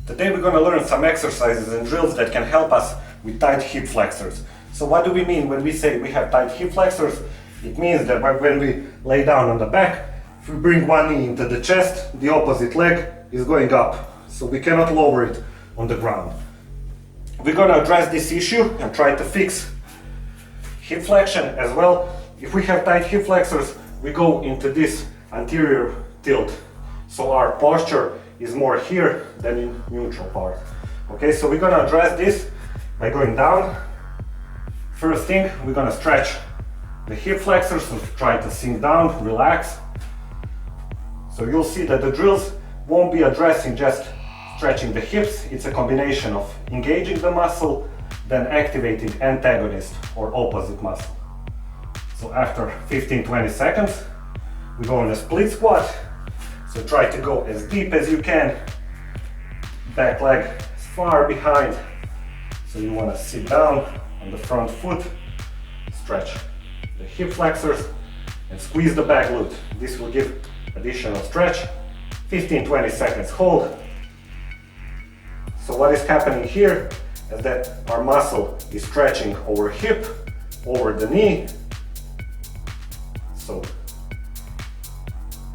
Today we're going to learn some exercises and drills that can help us with tight hip flexors. So what do we mean when we say we have tight hip flexors? It means that when we lay down on the back, if we bring one knee into the chest, the opposite leg is going up. So we cannot lower it on the ground. We're going to address this issue and try to fix hip flexion as well. If we have tight hip flexors, we go into this anterior tilt. So our posture is more here than in neutral part. Okay, so we're gonna address this by going down. First thing, we're gonna stretch the hip flexors, so try to sink down, relax. So you'll see that the drills won't be addressing just stretching the hips. It's a combination of engaging the muscle, then activating antagonist or opposite muscle. So after 15-20 seconds, we go in a split squat. So try to go as deep as you can, back leg as far behind. So you want to sit down on the front foot, stretch the hip flexors and squeeze the back glute. This will give additional stretch. 15-20 seconds hold. So what is happening here is that our muscle is stretching over hip, over the knee. So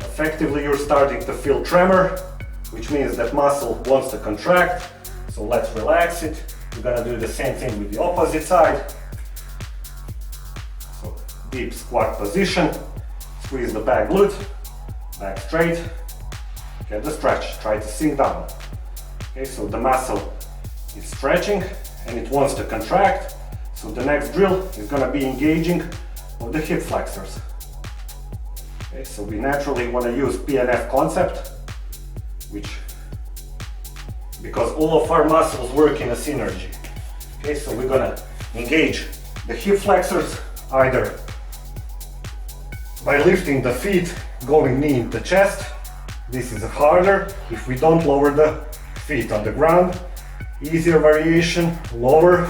effectively you're starting to feel tremor, which means that muscle wants to contract. So let's relax it. We're gonna do the same thing with the opposite side. So deep squat position, squeeze the back glute, back straight, get the stretch, try to sink down. Okay, so the muscle is stretching and it wants to contract. So the next drill is gonna be engaging of the hip flexors. Okay, so we naturally want to use PNF concept, because all of our muscles work in a synergy. Okay, so we're gonna engage the hip flexors either by lifting the feet, going knee into chest. This is harder if we don't lower the feet on the ground. Easier variation, lower,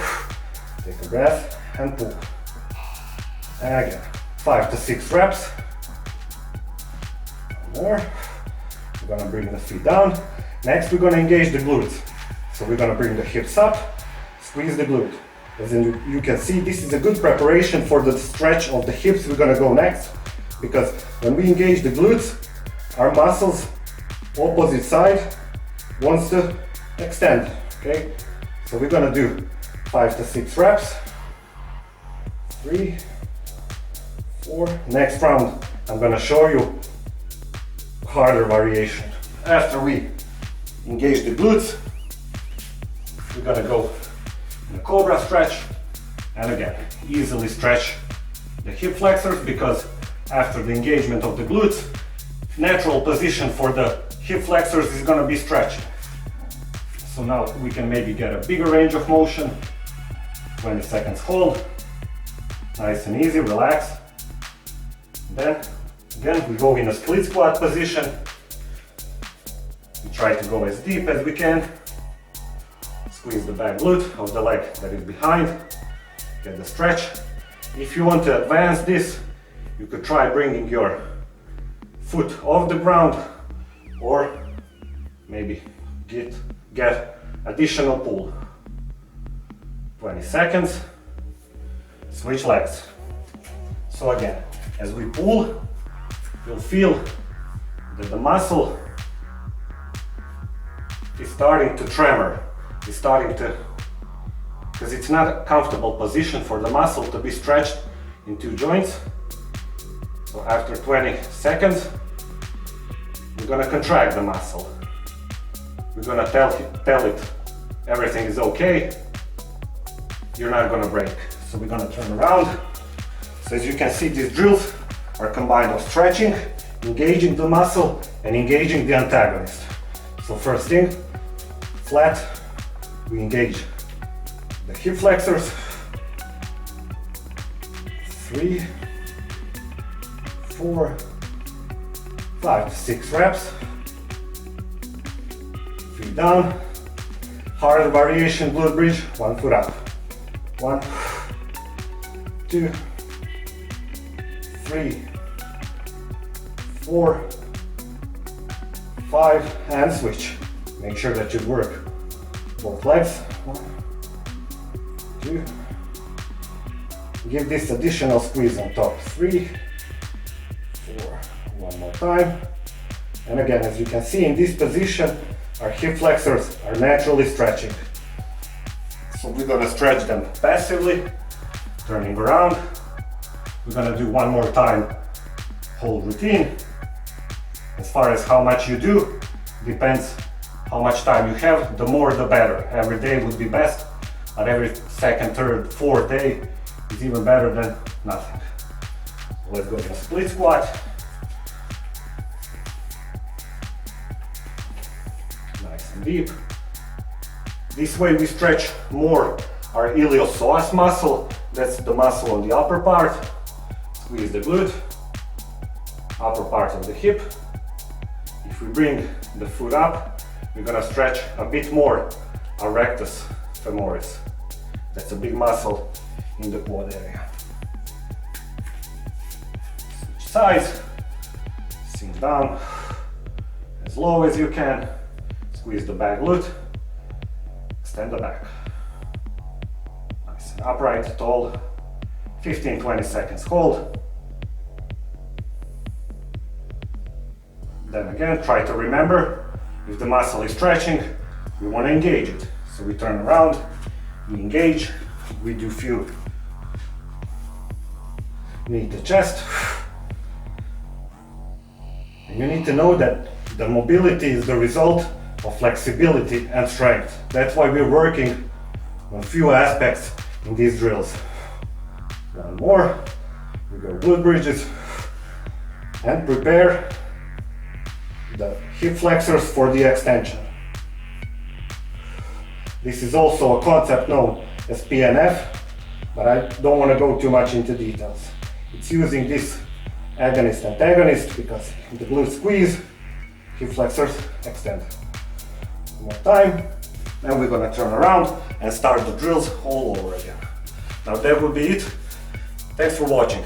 take a breath and pull. And again, 5 to 6 reps. More. We're gonna bring the feet down. Next, we're gonna engage the glutes. So we're gonna bring the hips up, squeeze the glute. As you can see, this is a good preparation for the stretch of the hips. We're gonna go next, because when we engage the glutes, our muscles, opposite side, wants to extend. Okay, so we're gonna do 5 to 6 reps. 3, 4. Next round, I'm gonna show you harder variation. After we engage the glutes, we're gonna go in a cobra stretch and again easily stretch the hip flexors, because after the engagement of the glutes, natural position for the hip flexors is gonna be stretching. So now we can maybe get a bigger range of motion. 20 seconds hold, nice and easy, relax. Then again, we go in a split squat position. We try to go as deep as we can. Squeeze the back glute of the leg that is behind. Get the stretch. If you want to advance this, you could try bringing your foot off the ground, or maybe get additional pull. 20 seconds. Switch legs. So again, as we pull, you'll feel that the muscle is starting to tremor, because it's not a comfortable position for the muscle to be stretched in two joints. So after 20 seconds, we're gonna contract the muscle. We're gonna tell it everything is okay, you're not gonna break. So we're gonna turn around. So as you can see, these drills are combined of stretching, engaging the muscle and engaging the antagonist. So first thing, flat, we engage the hip flexors. 3, 4, 5 to 6 reps. Feet down. Harder variation, glute bridge, one foot up. 1, 2, 3, 4, 5, and switch. Make sure that you work both legs. 1, 2. Give this additional squeeze on top. 3, 4. One more time. And again, as you can see in this position, our hip flexors are naturally stretching. So we're gonna stretch them passively, turning around. We're gonna do one more time whole routine. As far as how much you do, depends how much time you have. The more the better. Every day would be best, but every second, third, fourth day is even better than nothing. Let's go to a split squat. Nice and deep. This way we stretch more our iliopsoas muscle. That's the muscle on the upper part. Squeeze the glute, upper part of the hip. If we bring the foot up, we're gonna stretch a bit more our rectus femoris. That's a big muscle in the quad area. Switch sides, sink down as low as you can, squeeze the back glute, extend the back. Nice and upright, tall, 15-20 seconds hold. Then again, try to remember, if the muscle is stretching, we want to engage it. So we turn around, we engage, we do few knee to chest. And you need to know that the mobility is the result of flexibility and strength. That's why we're working on few aspects in these drills. One more, we go glute bridges and prepare the hip flexors for the extension. This is also a concept known as PNF, but I don't want to go too much into details. It's using this agonist-antagonist because the glute squeeze, hip flexors extend. One more time, then we're going to turn around and start the drills all over again. Now that will be it. Thanks for watching.